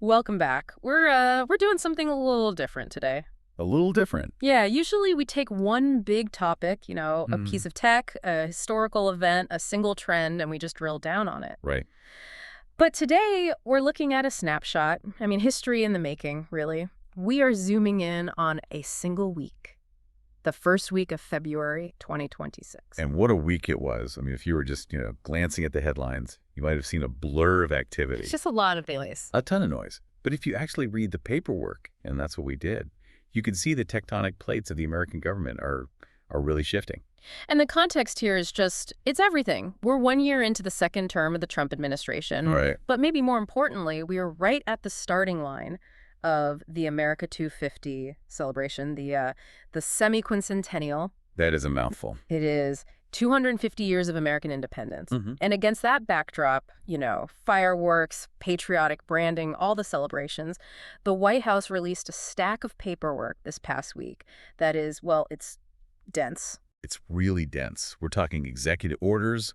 Welcome back. We're doing something a little different today. A little different. Yeah, usually we take one big topic, a Hmm. piece of tech, a historical event, a single trend, and we just drill down on it. Right. But today we're looking at a snapshot. I mean, history in the making, really. We are zooming in on a single week, the first week of February 2026. And what a week it was. I mean, if you were just, glancing at the headlines, you might have seen a blur of activity. It's just a lot of noise. A ton of noise. But if you actually read the paperwork, and that's what we did, you can see the tectonic plates of the American government are really shifting. And the context here is just, it's everything. We're 1 year into the second term of the Trump administration. Right. But maybe more importantly, we are right at the starting line of the America 250 celebration, the semi-quincentennial. That is a mouthful. It is 250 years of American independence. Mhm. And against that backdrop, fireworks, patriotic branding, all the celebrations, the White House released a stack of paperwork this past week that is, well, it's dense. It's really dense. We're talking executive orders,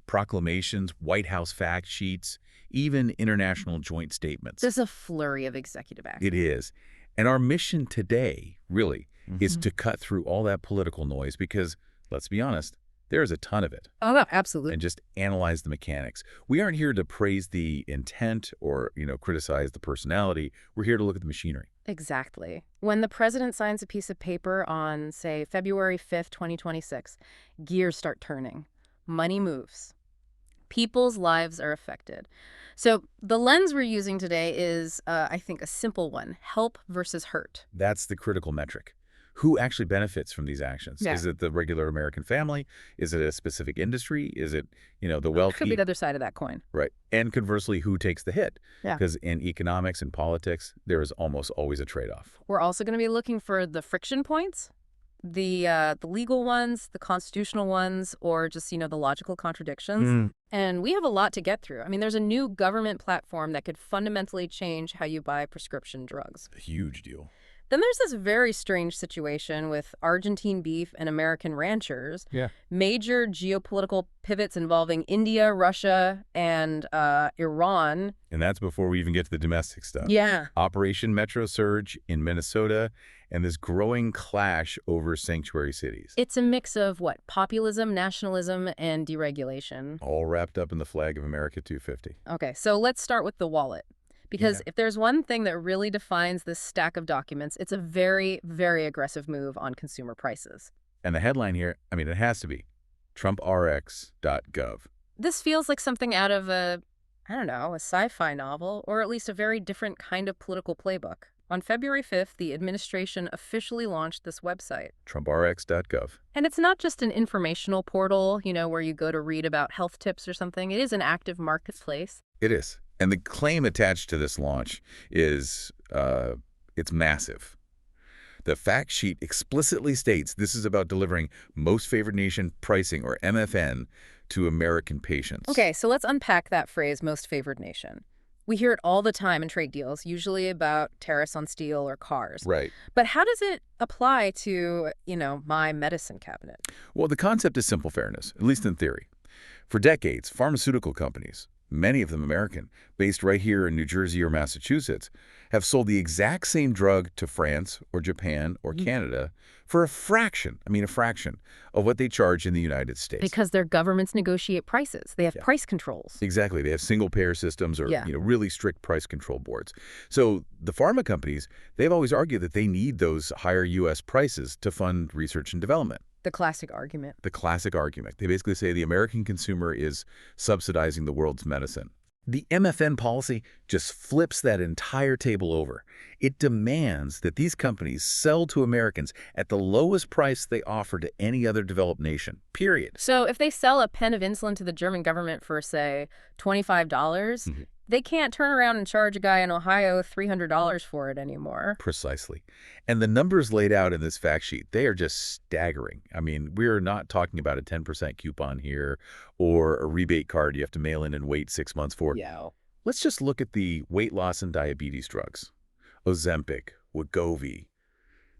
proclamations, White House fact sheets, even international joint statements. There's a flurry of executive action. It is. And our mission today, really, is Mhm. to cut through all that political noise because, let's be honest, there is a ton of it. Oh, no, absolutely. And just analyze the mechanics. We aren't here to praise the intent or, criticize the personality. We're here to look at the machinery. Exactly. When the president signs a piece of paper on, say, February 5th, 2026, gears start turning. Money moves. People's lives are affected. So the lens we're using today is, I think, a simple one: help versus hurt. That's the critical metric. Who actually benefits from these actions? Yeah. Is it the regular American family? Is it a specific industry? Is it, the Could be wealthy? the other side of that coin. Right. And conversely, who takes the hit? Yeah. Because in economics and politics, there is almost always a trade-off. We're also going to be looking for the friction points, the legal ones, the constitutional ones, or just, the logical contradictions. And we have a lot to get through. I mean, there's a new government platform that could fundamentally change how you buy prescription drugs. A huge deal. Then there's this very strange situation with Argentine beef and American ranchers. Yeah. Major geopolitical pivots involving India, Russia, and Iran. And that's before we even get to the domestic stuff. Yeah. Operation Metro Surge in Minnesota and this growing clash over sanctuary cities. It's a mix of populism, nationalism, and deregulation. All wrapped up in the flag of America 250. Okay, so let's start with the wallet. Because if there's one thing that really defines this stack of documents, it's a very, very aggressive move on consumer prices. And the headline here, it has to be TrumpRx.gov. This feels like something out of a sci-fi novel, or at least a very different kind of political playbook. On February 5th, the administration officially launched this website. TrumpRx.gov. And it's not just an informational portal, where you go to read about health tips or something. It is an active marketplace. It is. And the claim attached to this launch is it's massive. The fact sheet explicitly states this is about delivering most favored nation pricing, or MFN, to American patients. Okay, so let's unpack that phrase, most favored nation. We hear it all the time in trade deals, usually about tariffs on steel or cars. Right. But how does it apply to, my medicine cabinet? Well, the concept is simple fairness, at least in theory. For decades, pharmaceutical companies, many of them American, based right here in New Jersey or Massachusetts, have sold the exact same drug to France or Japan or Canada for a fraction of what they charge in the United States. Because their governments negotiate prices. They have price controls. Exactly. They have single-payer systems or Yeah. really strict price control boards. So the pharma companies, they've always argued that they need those higher U.S. prices to fund research and development. The classic argument. The classic argument. They basically say the American consumer is subsidizing the world's medicine. The MFN policy just flips that entire table over. It demands that these companies sell to Americans at the lowest price they offer to any other developed nation, period. So if they sell a pen of insulin to the German government for, say, $25, they can't turn around and charge a guy in Ohio $300 for it anymore. Precisely. And the numbers laid out in this fact sheet, they are just staggering. We're not talking about a 10% coupon here or a rebate card you have to mail in and wait 6 months for. Yeah. Let's just look at the weight loss and diabetes drugs. Ozempic, Wegovy.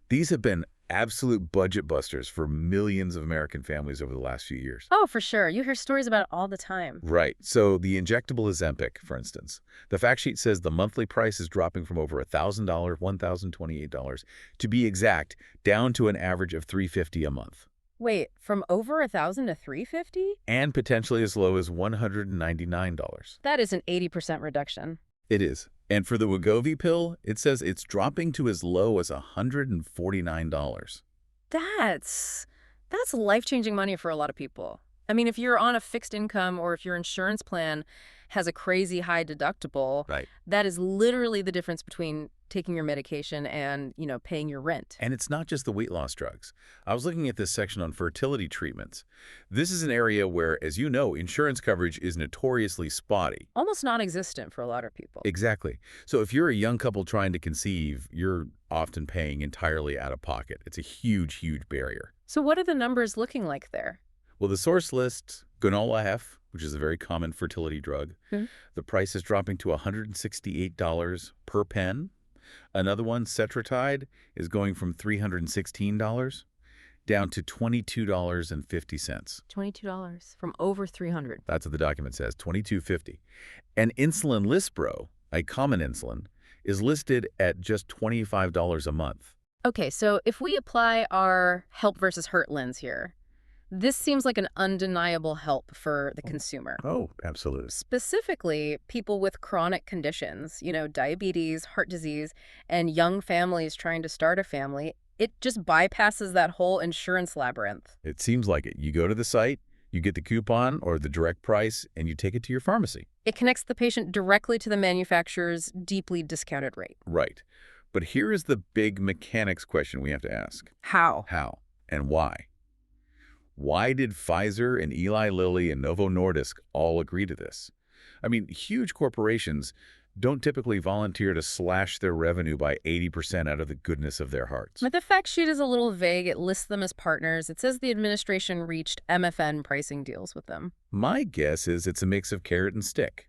These have been Absolute budget busters for millions of American families over the last few years. Oh, for sure. You hear stories about it all the time. Right. So the injectable Ozempic, for instance, the fact sheet says the monthly price is dropping from over $1,000, $1,028, to be exact, down to an average of $350 a month. Wait, from over 1,000 to 350? And potentially as low as $199. That is an 80% reduction. It is. And for the Wegovy pill, it says it's dropping to as low as $149. That's life-changing money for a lot of people. I mean, if you're on a fixed income or if your insurance plan has a crazy high deductible, Right. that is literally the difference between taking your medication and, paying your rent. And it's not just the weight loss drugs. I was looking at this section on fertility treatments. This is an area where, as you know, insurance coverage is notoriously spotty. Almost non-existent for a lot of people. Exactly. So if you're a young couple trying to conceive, you're often paying entirely out of pocket. It's a huge, huge barrier. So what are the numbers looking like there? Well, the source lists Gonal-f, which is a very common fertility drug. The price is dropping to $168 per pen. Another one, Cetratide, is going from $316 down to $22.50. $22 from over 300. That's what the document says, $22.50. And insulin Lispro, a common insulin, is listed at just $25 a month. Okay, so if we apply our help versus hurt lens here, this seems like an undeniable help for the consumer. Oh, absolutely. Specifically, people with chronic conditions, diabetes, heart disease, and young families trying to start a family. It just bypasses that whole insurance labyrinth. It seems like it. You go to the site, you get the coupon or the direct price, and you take it to your pharmacy. It connects the patient directly to the manufacturer's deeply discounted rate. Right. But here is the big mechanics question we have to ask. How? How and why? Why did Pfizer and Eli Lilly and Novo Nordisk all agree to this? I mean, huge corporations don't typically volunteer to slash their revenue by 80% out of the goodness of their hearts. But the fact sheet is a little vague. It lists them as partners. It says the administration reached MFN pricing deals with them. My guess is it's a mix of carrot and stick.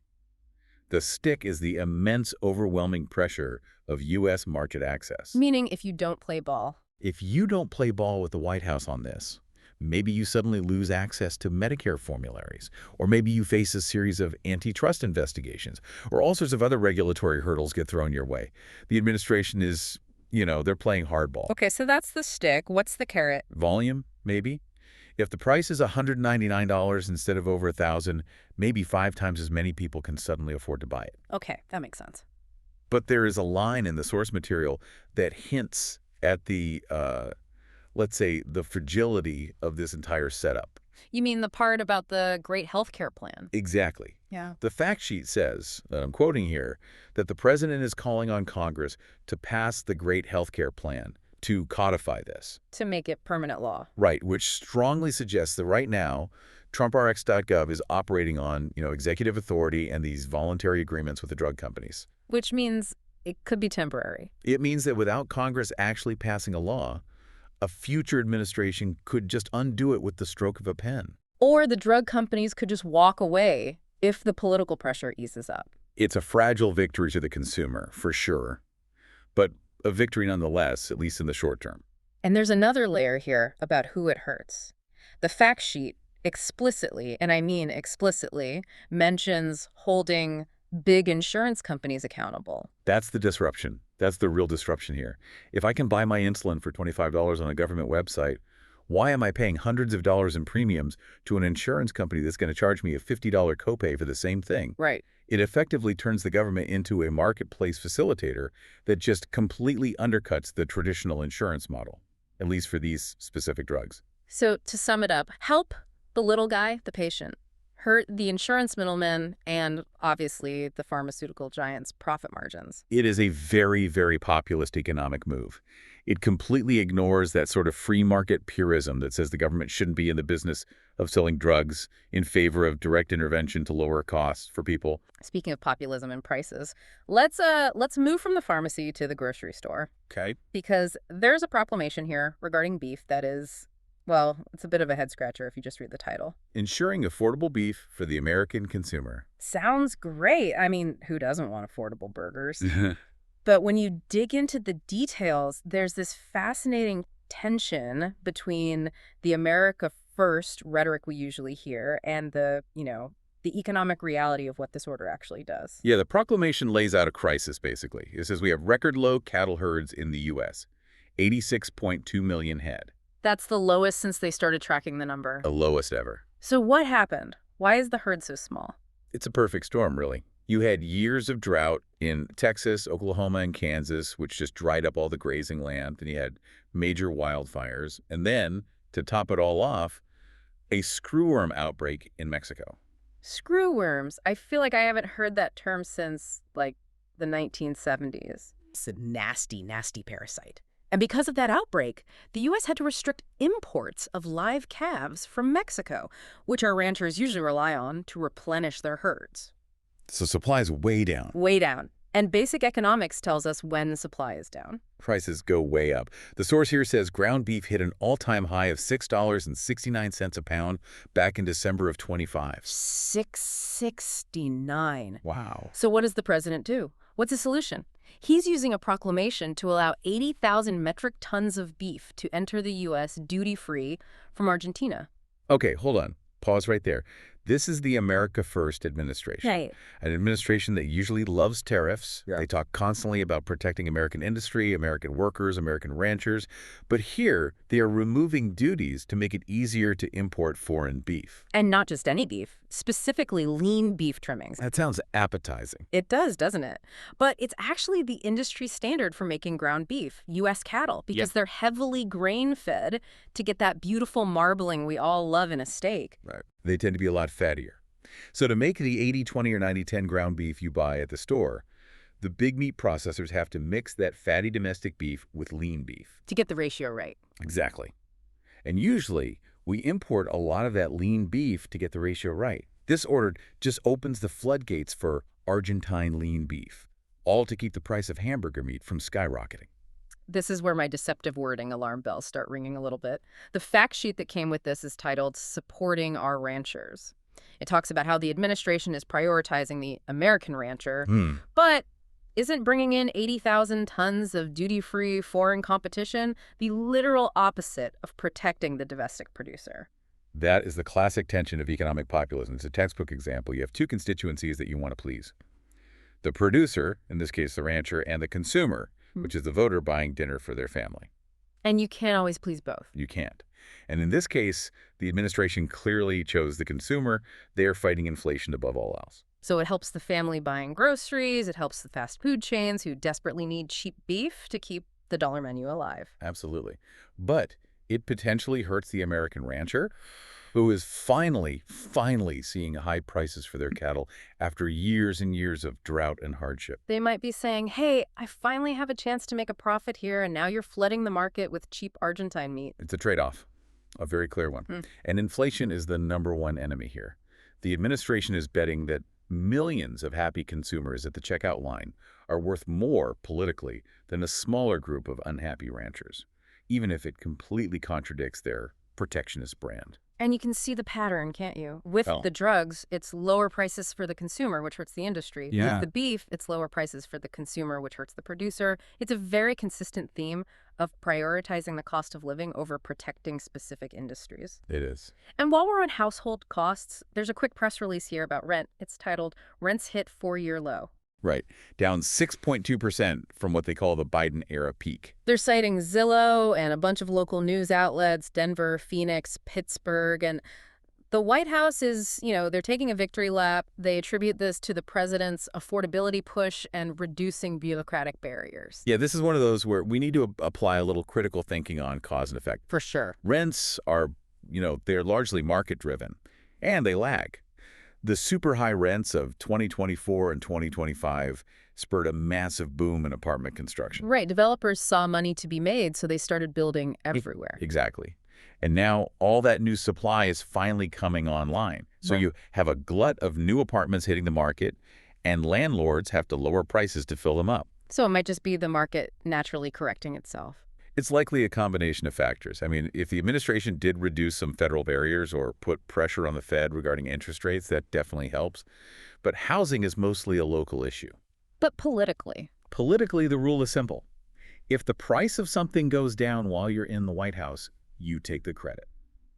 The stick is the immense, overwhelming pressure of U.S. market access. Meaning if you don't play ball. If you don't play ball with the White House on this, maybe you suddenly lose access to Medicare formularies, or maybe you face a series of antitrust investigations, or all sorts of other regulatory hurdles get thrown your way. The administration is, they're playing hardball. Okay, so that's the stick. What's the carrot? Volume, maybe? If the price is $199 instead of over $1,000, maybe 5 times as many people can suddenly afford to buy it. Okay, that makes sense. But there is a line in the source material that hints at the let's say, the fragility of this entire setup. You mean the part about the great healthcare plan? Exactly. Yeah. The fact sheet says, that I'm quoting here, that the president is calling on Congress to pass the great healthcare plan to codify this. To make it permanent law. Right, which strongly suggests that right now, TrumpRx.gov is operating on, executive authority and these voluntary agreements with the drug companies. Which means it could be temporary. It means that without Congress actually passing a law, a future administration could just undo it with the stroke of a pen. Or the drug companies could just walk away if the political pressure eases up. It's a fragile victory to the consumer, for sure, but a victory nonetheless, at least in the short term. And there's another layer here about who it hurts. The fact sheet explicitly, and I mean explicitly, mentions holding big insurance companies accountable. That's the disruption. That's the real disruption here. If I can buy my insulin for $25 on a government website, why am I paying hundreds of dollars in premiums to an insurance company that's going to charge me a $50 copay for the same thing? Right. It effectively turns the government into a marketplace facilitator that just completely undercuts the traditional insurance model, at least for these specific drugs. So to sum it up, help the little guy, the patient, hurt the insurance middlemen, and obviously the pharmaceutical giants' profit margins. It is a very, very populist economic move. It completely ignores that sort of free market purism that says the government shouldn't be in the business of selling drugs in favor of direct intervention to lower costs for people. Speaking of populism and prices, let's move from the pharmacy to the grocery store. Okay. Because there's a proclamation here regarding beef that is, well, it's a bit of a head-scratcher if you just read the title. Ensuring affordable beef for the American consumer. Sounds great. I mean, who doesn't want affordable burgers? But when you dig into the details, there's this fascinating tension between the America First rhetoric we usually hear and the economic reality of what this order actually does. Yeah, the proclamation lays out a crisis, basically. It says we have record low cattle herds in the U.S., 86.2 million head, That's the lowest since they started tracking the number. the lowest ever. So what happened? Why is the herd so small? It's a perfect storm, really. You had years of drought in Texas, Oklahoma, and Kansas, which just dried up all the grazing land. And you had major wildfires. And then, to top it all off, a screwworm outbreak in Mexico. Screwworms. I feel like I haven't heard that term since, like, the 1970s. It's a nasty, nasty parasite. And because of that outbreak, the U.S. had to restrict imports of live calves from Mexico, which our ranchers usually rely on to replenish their herds. So supply's way down. Way down. And basic economics tells us when supply is down. Prices go way up. The source here says ground beef hit an all-time high of $6.69 a pound back in December of 25. $6.69. Wow. So what does the president do? What's his solution? He's using a proclamation to allow 80,000 metric tons of beef to enter the U.S. duty-free from Argentina. Okay, hold on. Pause right there. This is the America First administration. Right. An administration that usually loves tariffs. Yeah. They talk constantly about protecting American industry, American workers, American ranchers. But here, they are removing duties to make it easier to import foreign beef. And not just any beef, specifically lean beef trimmings. That sounds appetizing. It does, doesn't it? But it's actually the industry standard for making ground beef, U.S. cattle, because they're heavily grain-fed to get that beautiful marbling we all love in a steak. Right. They tend to be a lot fattier. So to make the 80-20 or 90-10 ground beef you buy at the store, the big meat processors have to mix that fatty domestic beef with lean beef. To get the ratio right. Exactly. And usually, we import a lot of that lean beef to get the ratio right. This order just opens the floodgates for Argentine lean beef, all to keep the price of hamburger meat from skyrocketing. This is where my deceptive wording alarm bells start ringing a little bit. The fact sheet that came with this is titled Supporting Our Ranchers. It talks about how the administration is prioritizing the American rancher, but isn't bringing in 80,000 tons of duty-free foreign competition the literal opposite of protecting the domestic producer. That is the classic tension of economic populism. It's a textbook example. You have two constituencies that you want to please. The producer, in this case the rancher, and the consumer, which is the voter buying dinner for their family. And you can't always please both. You can't. And in this case, the administration clearly chose the consumer. They are fighting inflation above all else. So it helps the family buying groceries, it helps the fast food chains who desperately need cheap beef to keep the dollar menu alive. Absolutely. But it potentially hurts the American rancher, who is finally seeing high prices for their cattle after years and years of drought and hardship. They might be saying, hey, I finally have a chance to make a profit here, and now you're flooding the market with cheap Argentine meat. It's a trade-off, a very clear one. And inflation is the #1 enemy here. The administration is betting that millions of happy consumers at the checkout line are worth more politically than a smaller group of unhappy ranchers, even if it completely contradicts their protectionist brand. And you can see the pattern, can't you? With the drugs, it's lower prices for the consumer, which hurts the industry. Yeah. With the beef, it's lower prices for the consumer, which hurts the producer. It's a very consistent theme of prioritizing the cost of living over protecting specific industries. It is. And while we're on household costs, there's a quick press release here about rent. It's titled, Rents Hit 4-Year Low. Right. Down 6.2% from what they call the Biden-era peak. They're citing Zillow and a bunch of local news outlets, Denver, Phoenix, Pittsburgh, and the White House is, they're taking a victory lap. They attribute this to the president's affordability push and reducing bureaucratic barriers. Yeah, this is one of those where we need to apply a little critical thinking on cause and effect. For sure. Rents are, they're largely market-driven, and they lag. The super high rents of 2024 and 2025 spurred a massive boom in apartment construction. Right. Developers saw money to be made, so they started building everywhere. Exactly. And now all that new supply is finally coming online. So you have a glut of new apartments hitting the market, and landlords have to lower prices to fill them up. So it might just be the market naturally correcting itself. It's likely a combination of factors. I mean, if the administration did reduce some federal barriers or put pressure on the Fed regarding interest rates, that definitely helps. But housing is mostly a local issue. But politically? Politically, the rule is simple. If the price of something goes down while you're in the White House, you take the credit.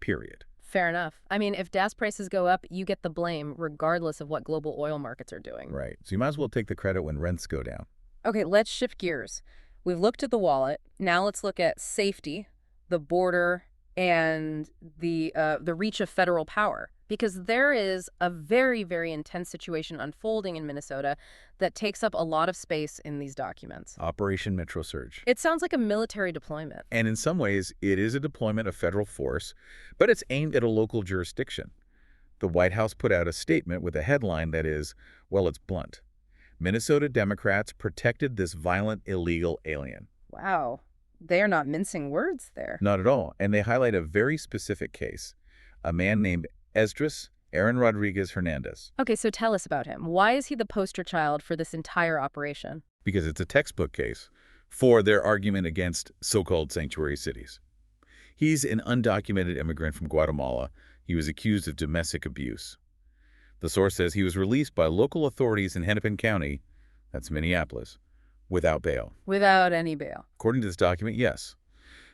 Period. Fair enough. I mean, if gas prices go up, you get the blame, regardless of what global oil markets are doing. Right. So you might as well take the credit when rents go down. Okay, let's shift gears. We've looked at the wallet. Now let's look at safety, the border, and the reach of federal power. Because there is a very, very intense situation unfolding in Minnesota that takes up a lot of space in these documents. Operation Metro Surge. It sounds like a military deployment. And in some ways, it is a deployment of federal force, but it's aimed at a local jurisdiction. The White House put out a statement with a headline that is, well, it's blunt. Minnesota Democrats protected this violent illegal alien. Wow. They are not mincing words there. Not at all. And they highlight a very specific case, a man named Esdras Aaron Rodriguez Hernandez. Okay, so tell us about him. Why is he the poster child for this entire operation? Because it's a textbook case for their argument against so-called sanctuary cities. He's an undocumented immigrant from Guatemala. He was accused of domestic abuse. The source says he was released by local authorities in Hennepin County, that's Minneapolis, without bail. Without any bail. According to this document, yes.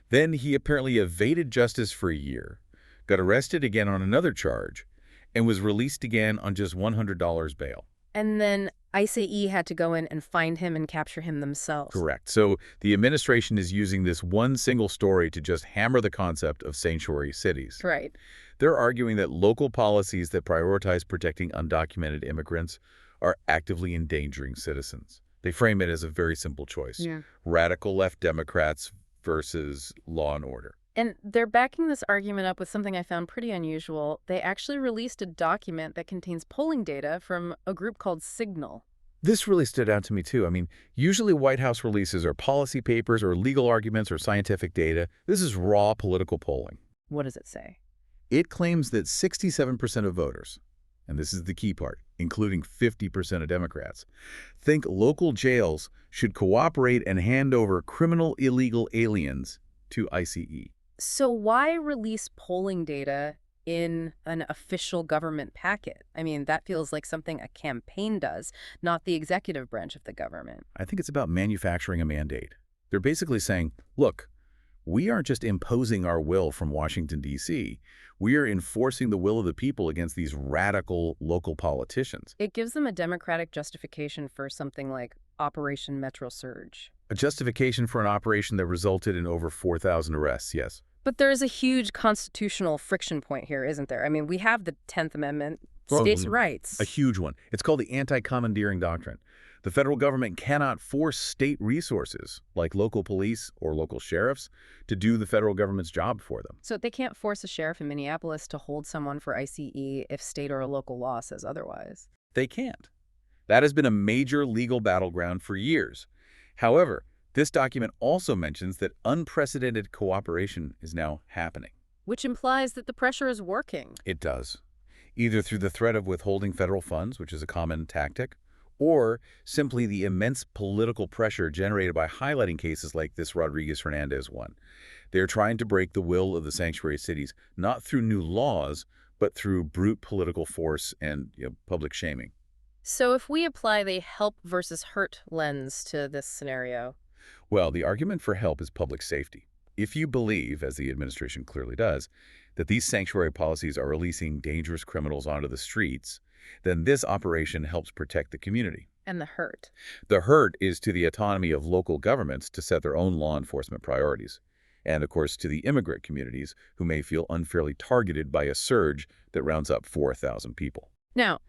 Then he apparently evaded justice for a year, got arrested again on another charge, and was released again on just $100 bail. And then ICE had to go in and find him and capture him themselves. Correct. So the administration is using this one single story to just hammer the concept of sanctuary cities. Right. They're arguing that local policies that prioritize protecting undocumented immigrants are actively endangering citizens. They frame it as a very simple choice. Yeah. Radical left Democrats versus law and order. And they're backing this argument up with something I found pretty unusual. They actually released a document that contains polling data from a group called Signal. This really stood out to me, too. I mean, usually White House releases are policy papers or legal arguments or scientific data. This is raw political polling. What does it say? It claims that 67% of voters, and this is the key part, including 50% of Democrats, think local jails should cooperate and hand over criminal illegal aliens to ICE. So why release polling data in an official government packet? I mean, that feels like something a campaign does, not the executive branch of the government. I think it's about manufacturing a mandate. They're basically saying, look, we aren't just imposing our will from Washington, D.C. We are enforcing the will of the people against these radical local politicians. It gives them a democratic justification for something like Operation Metro Surge. A justification for an operation that resulted in over 4,000 arrests, yes. But there is a huge constitutional friction point here, isn't there? I mean, we have the 10th Amendment, states' rights. A huge one. It's called the anti-commandeering doctrine. The federal government cannot force state resources, like local police or local sheriffs, to do the federal government's job for them. So they can't force a sheriff in Minneapolis to hold someone for ICE if state or local law says otherwise. They can't. That has been a major legal battleground for years. However, this document also mentions that unprecedented cooperation is now happening. Which implies that the pressure is working. It does. Either through the threat of withholding federal funds, which is a common tactic, or simply the immense political pressure generated by highlighting cases like this Rodriguez-Hernandez one. They're trying to break the will of the sanctuary cities, not through new laws, but through brute political force and public shaming. So if we apply the help versus hurt lens to this scenario... Well, the argument for help is public safety. If you believe, as the administration clearly does, that these sanctuary policies are releasing dangerous criminals onto the streets, then this operation helps protect the community. And the hurt. The hurt is to the autonomy of local governments to set their own law enforcement priorities. And, of course, to the immigrant communities who may feel unfairly targeted by a surge that rounds up 4,000 people. Now,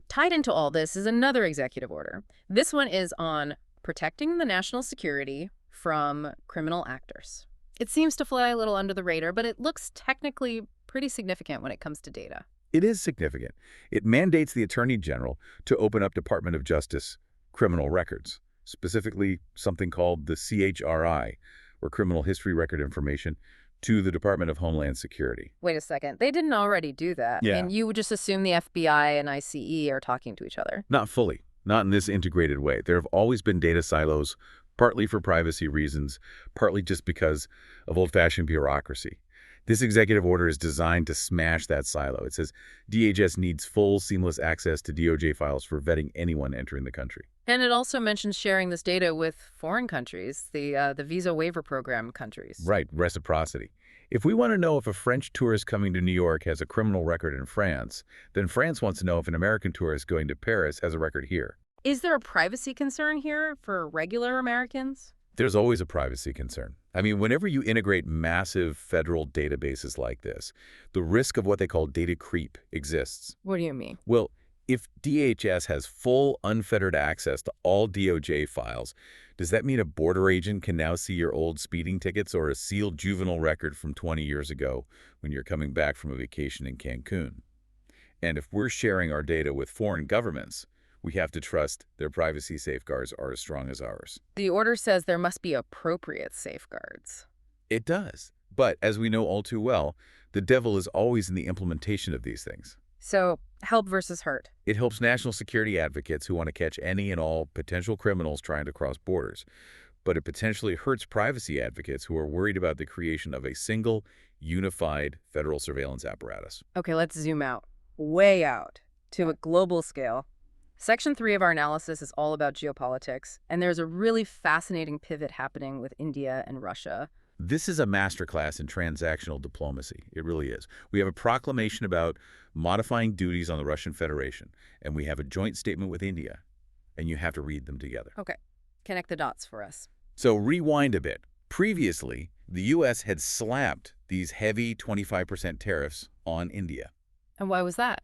tied into all this is another executive order. This one is on protecting the national security from criminal actors. It seems to fly a little under the radar, but it looks technically pretty significant when it comes to data. It is significant. It mandates the Attorney General to open up Department of Justice criminal records, specifically something called the CHRI, or Criminal History Record Information, to the Department of Homeland Security. Wait a second. They didn't already do that. Yeah. And you would just assume the FBI and ICE are talking to each other. Not fully. Not in this integrated way. There have always been data silos, partly for privacy reasons, partly just because of old-fashioned bureaucracy. This executive order is designed to smash that silo. It says DHS needs full, seamless access to DOJ files for vetting anyone entering the country. And it also mentions sharing this data with foreign countries, the visa waiver program countries. Right, reciprocity. If we want to know if a French tourist coming to New York has a criminal record in France, then France wants to know if an American tourist going to Paris has a record here. Is there a privacy concern here for regular Americans? There's always a privacy concern. I mean, whenever you integrate massive federal databases like this, the risk of what they call data creep exists. What do you mean? Well, if DHS has full, unfettered access to all DOJ files, does that mean a border agent can now see your old speeding tickets or a sealed juvenile record from 20 years ago when you're coming back from a vacation in Cancun? And if we're sharing our data with foreign governments, we have to trust their privacy safeguards are as strong as ours. The order says there must be appropriate safeguards. It does. But as we know all too well, the devil is always in the implementation of these things. So, help versus hurt. It helps national security advocates who want to catch any and all potential criminals trying to cross borders. But it potentially hurts privacy advocates who are worried about the creation of a single, unified federal surveillance apparatus. Okay, let's zoom out. Way out. To a global scale. Section 3 of our analysis is all about geopolitics, and there's a really fascinating pivot happening with India and Russia. This is a masterclass in transactional diplomacy. It really is. We have a proclamation about modifying duties on the Russian Federation, and we have a joint statement with India, and you have to read them together. Okay, connect the dots for us. So rewind a bit. Previously, the U.S. had slapped these heavy 25% tariffs on India And why was that?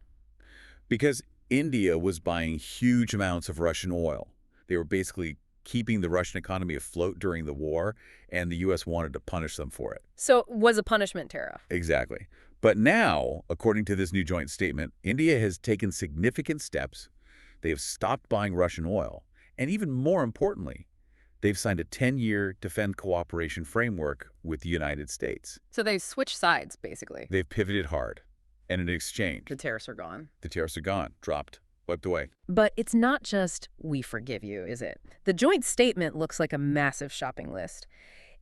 because India was buying huge amounts of Russian oil. They were basically keeping the Russian economy afloat during the war, and the U.S. wanted to punish them for it. So, it was a punishment tariff. Exactly. But now, according to this new joint statement, India has taken significant steps. They have stopped buying Russian oil. And even more importantly, they've signed a 10-year defense cooperation framework with the United States. So they switched sides, basically. They've pivoted hard. And in exchange, The tariffs are gone. the tariffs are gone, dropped, wiped away. But it's not just, we forgive you, is it? The joint statement looks like a massive shopping list.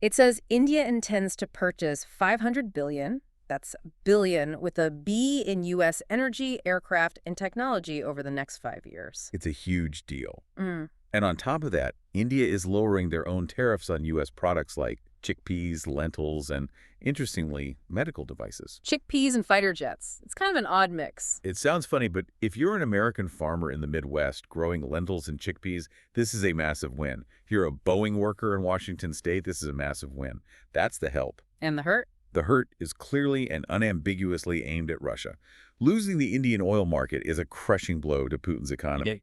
It says India intends to purchase $500 billion, that's billion with a B in U.S. energy, aircraft, and technology over the next 5 years. It's a huge deal. Mm. And on top of that, India is lowering their own tariffs on U.S. products like chickpeas, lentils, and, interestingly, medical devices. Chickpeas and fighter jets. It's kind of an odd mix. It sounds funny, but if you're an American farmer in the Midwest growing lentils and chickpeas, this is a massive win. If you're a Boeing worker in Washington State, this is a massive win. That's the help. And the hurt? The hurt is clearly and unambiguously aimed at Russia. Losing the Indian oil market is a crushing blow to Putin's economy. Yeah.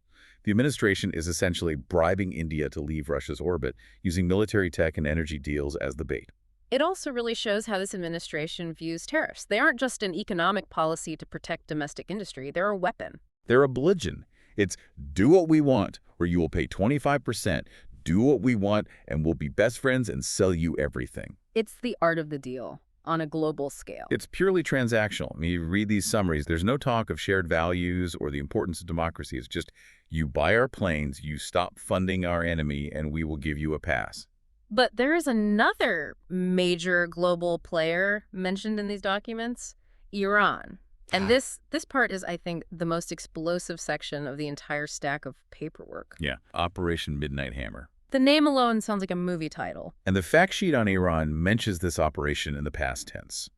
The administration is essentially bribing India to leave Russia's orbit, using military tech and energy deals as the bait. It also really shows how this administration views tariffs. They aren't just an economic policy to protect domestic industry. They're a weapon. They're a bludgeon. It's do what we want, or you will pay 25%. Do what we want, and we'll be best friends and sell you everything. It's the art of the deal on a global scale. It's purely transactional. I mean, you read these summaries, there's no talk of shared values or the importance of democracy. It's just, you buy our planes, you stop funding our enemy, and we will give you a pass. But there is another major global player mentioned in these documents, Iran. And this part is, I think, the most explosive section of the entire stack of paperwork. Yeah, Operation Midnight Hammer. The name alone sounds like a movie title. And the fact sheet on Iran mentions this operation in the past tense.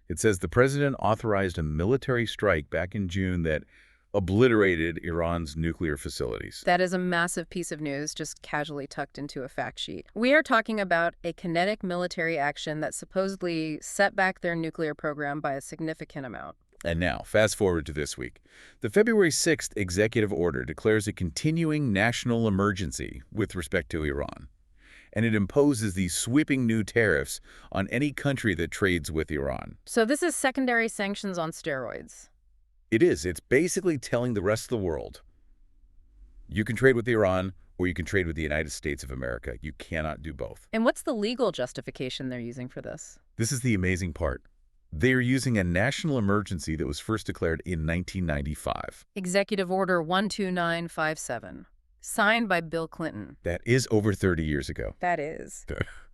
It says the president authorized a military strike back in June that obliterated Iran's nuclear facilities. That is a massive piece of news just casually tucked into a fact sheet. We are talking about a kinetic military action that supposedly set back their nuclear program by a significant amount. And now, fast forward to this week. The February 6th executive order declares a continuing national emergency with respect to Iran. And it imposes these sweeping new tariffs on any country that trades with Iran. So this is secondary sanctions on steroids. It is. It's basically telling the rest of the world, you can trade with Iran or you can trade with the United States of America. You cannot do both. And what's the legal justification they're using for this? This is the amazing part. They are using a national emergency that was first declared in 1995. Executive Order 12957, signed by Bill Clinton. That is over 30 years ago. That is.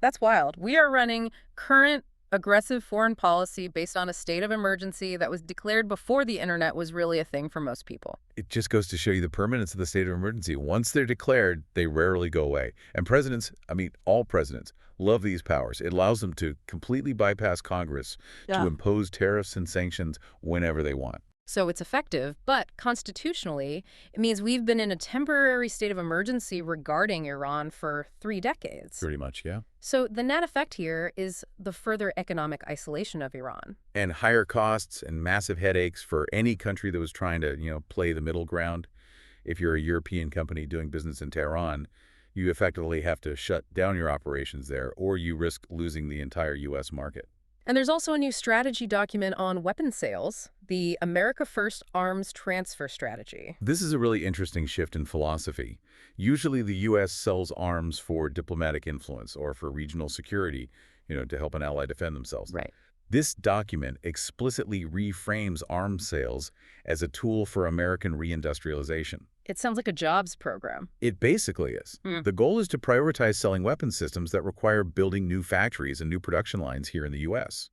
That's wild. We are running current Aggressive foreign policy based on a state of emergency that was declared before the internet was really a thing for most people. It just goes to show you the permanence of the state of emergency. Once they're declared, they rarely go away. And presidents, I mean, all presidents, love these powers. It allows them to completely bypass Congress to impose tariffs and sanctions whenever they want. So it's effective, but constitutionally, it means we've been in a temporary state of emergency regarding Iran for 3 decades. Pretty much, yeah. So the net effect here is the further economic isolation of Iran. And higher costs and massive headaches for any country that was trying to, play the middle ground. If you're a European company doing business in Tehran, you effectively have to shut down your operations there, or you risk losing the entire U.S. market. And there's also a new strategy document on weapons sales, the America First Arms Transfer Strategy. This is a really interesting shift in philosophy. Usually the U.S. sells arms for diplomatic influence or for regional security, to help an ally defend themselves. Right. This document explicitly reframes arms sales as a tool for American reindustrialization. It sounds like a jobs program. It basically is. The goal is to prioritize selling weapons systems that require building new factories and new production lines here in the U.S.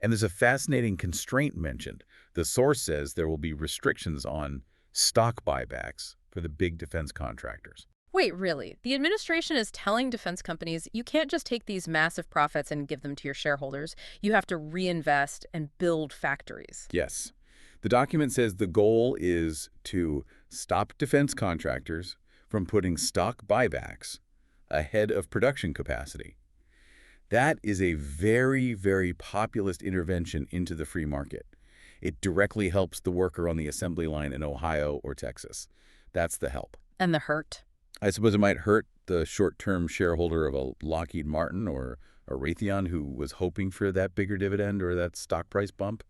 And there's a fascinating constraint mentioned. The source says there will be restrictions on stock buybacks for the big defense contractors. Wait, really? The administration is telling defense companies you can't just take these massive profits and give them to your shareholders. You have to reinvest and build factories. Yes. The document says the goal is to stop defense contractors from putting stock buybacks ahead of production capacity. That is a very, very populist intervention into the free market. It directly helps the worker on the assembly line in Ohio or Texas. That's the help. And the hurt? I suppose it might hurt the short-term shareholder of a Lockheed Martin or a Raytheon who was hoping for that bigger dividend or that stock price bump.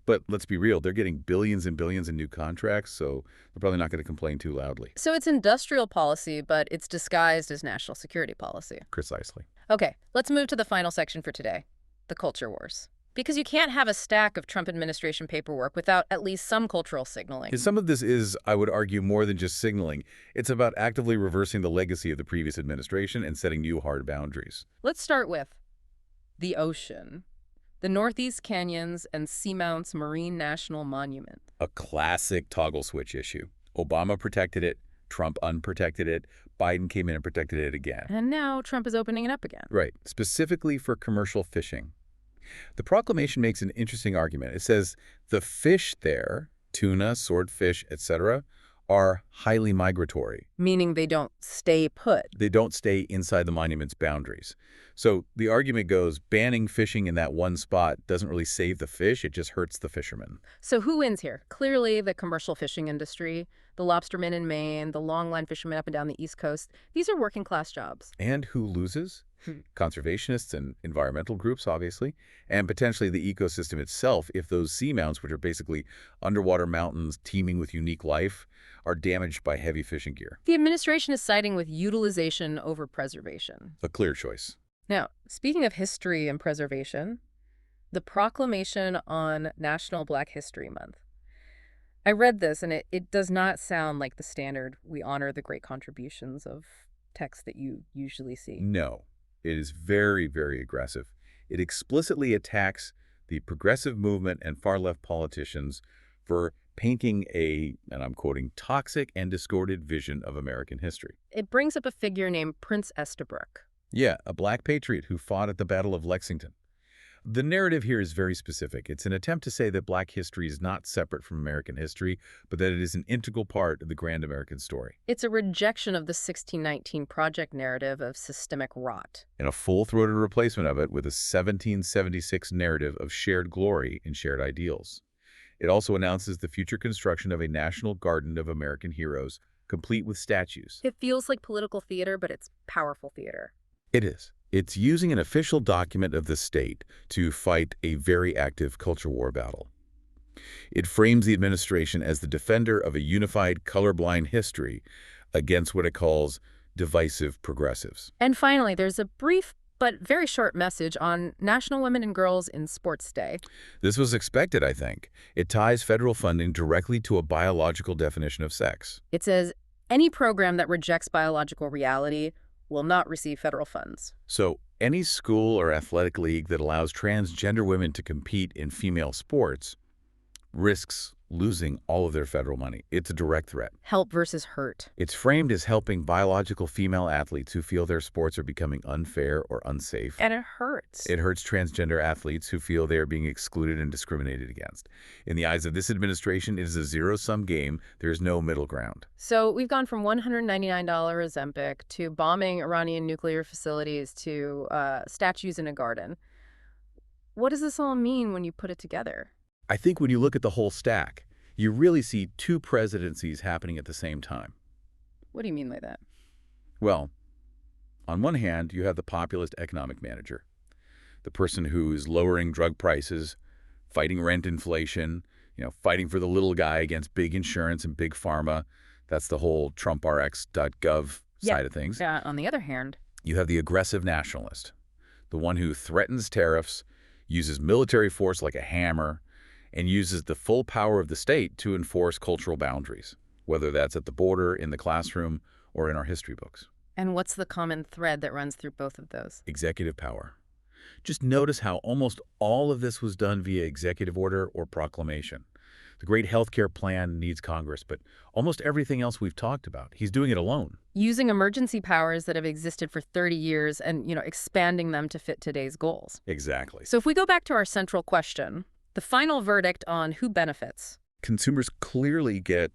But let's be real, they're getting billions and billions in new contracts, so they're probably not going to complain too loudly. So it's industrial policy, but it's disguised as national security policy. Precisely. Okay, let's move to the final section for today, the culture wars. Because you can't have a stack of Trump administration paperwork without at least some cultural signaling. And some of this is, I would argue, more than just signaling. It's about actively reversing the legacy of the previous administration and setting new hard boundaries. Let's start with the ocean. The Northeast Canyons and Seamounts Marine National Monument. A classic toggle switch issue. Obama protected it, Trump unprotected it, Biden came in and protected it again. And now Trump is opening it up again. Right, specifically for commercial fishing. The proclamation makes an interesting argument. It says the fish there, tuna, swordfish, etc., are highly migratory. Meaning they don't stay put. They don't stay inside the monument's boundaries. So the argument goes, banning fishing in that one spot doesn't really save the fish, it just hurts the fishermen. So who wins here? Clearly the commercial fishing industry, the lobstermen in Maine, the longline fishermen up and down the East Coast. These are working class jobs. And who loses? Conservationists and environmental groups, obviously, and potentially the ecosystem itself if those seamounts, which are basically underwater mountains teeming with unique life, are damaged by heavy fishing gear. The administration is siding with utilization over preservation. A clear choice. Now, speaking of history and preservation, the proclamation on National Black History Month. I read this, and it does not sound like the standard "we honor the great contributions" of text that you usually see. No. It is very, very aggressive. It explicitly attacks the progressive movement and far-left politicians for painting a, and I'm quoting, toxic and distorted vision of American history. It brings up a figure named Prince Estabrook. Yeah, a black patriot who fought at the Battle of Lexington. The narrative here is very specific. It's an attempt to say that black history is not separate from American history, but that it is an integral part of the grand American story. It's a rejection of the 1619 Project narrative of systemic rot. And a full-throated replacement of it with a 1776 narrative of shared glory and shared ideals. It also announces the future construction of a national garden of American heroes, complete with statues. It feels like political theater, but it's powerful theater. It is. It's using an official document of the state to fight a very active culture war battle. It frames the administration as the defender of a unified, colorblind history against what it calls divisive progressives. And finally, there's a brief but very short message on National Women and Girls in Sports Day. This was expected, I think. It ties federal funding directly to a biological definition of sex. It says, any program that rejects biological reality will not receive federal funds. So any school or athletic league that allows transgender women to compete in female sports risks losing all of their federal money. It's a direct threat. Help versus hurt. It's framed as helping biological female athletes who feel their sports are becoming unfair or unsafe. And it hurts. It hurts transgender athletes who feel they are being excluded and discriminated against. In the eyes of this administration, it is a zero-sum game. There is no middle ground. So we've gone from $199 Ozempic to bombing Iranian nuclear facilities to statues in a garden. What does this all mean when you put it together? I think when you look at the whole stack, you really see two presidencies happening at the same time. What do you mean by that? Well, on one hand, you have the populist economic manager, the person who is lowering drug prices, fighting rent inflation, fighting for the little guy against big insurance and big pharma. That's the whole TrumpRx.gov side of things. Yeah, on the other hand, You have the aggressive nationalist, the one who threatens tariffs, uses military force like a hammer, and uses the full power of the state to enforce cultural boundaries, whether that's at the border, in the classroom, or in our history books. and what's the common thread that runs through both of those? Executive power. Just notice how almost all of this was done via executive order or proclamation. The great healthcare plan needs Congress, but almost everything else we've talked about, he's doing it alone. Using emergency powers that have existed for 30 years and, expanding them to fit today's goals. Exactly. So if we go back to our central question, the final verdict on who benefits. Consumers clearly get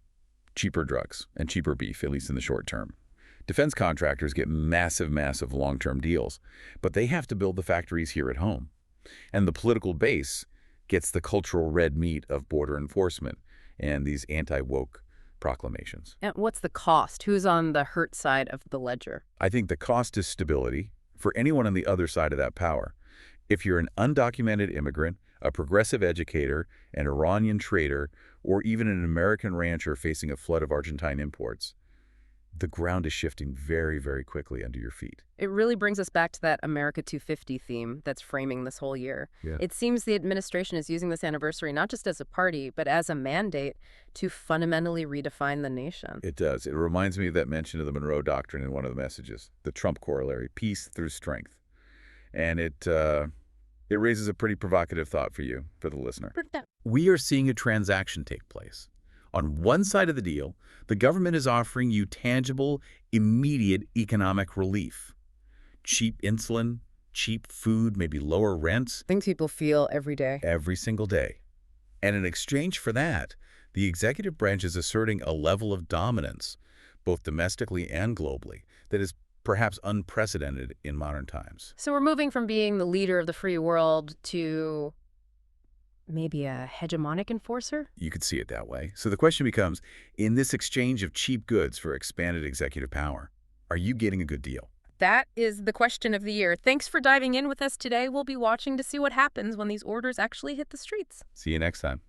cheaper drugs and cheaper beef, at least in the short term. Defense contractors get massive long-term deals, but they have to build the factories here at home. And the political base gets the cultural red meat of border enforcement and these anti-woke proclamations. And what's the cost? Who's on the hurt side of the ledger? I think the cost is stability for anyone on the other side of that power. If you're an undocumented immigrant, a progressive educator, an Iranian trader, or even an American rancher facing a flood of Argentine imports, the ground is shifting very quickly under your feet. It really brings us back to that America 250 theme that's framing this whole year. Yeah. It seems the administration is using this anniversary not just as a party, but as a mandate to fundamentally redefine the nation. It does. It reminds me of that mention of the Monroe Doctrine in one of the messages, the Trump corollary, peace through strength. And it raises a pretty provocative thought for you, for the listener. We are seeing a transaction take place. On one side of the deal, the government is offering you tangible, immediate economic relief. Cheap insulin, cheap food, maybe lower rents. Things people feel every day. Every single day. And in exchange for that, the executive branch is asserting a level of dominance, both domestically and globally, that is perhaps unprecedented in modern times. So we're moving from being the leader of the free world to maybe a hegemonic enforcer? You could see it that way. So the question becomes, in this exchange of cheap goods for expanded executive power, are you getting a good deal? That is the question of the year. Thanks for diving in with us today. We'll be watching to see what happens when these orders actually hit the streets. See you next time.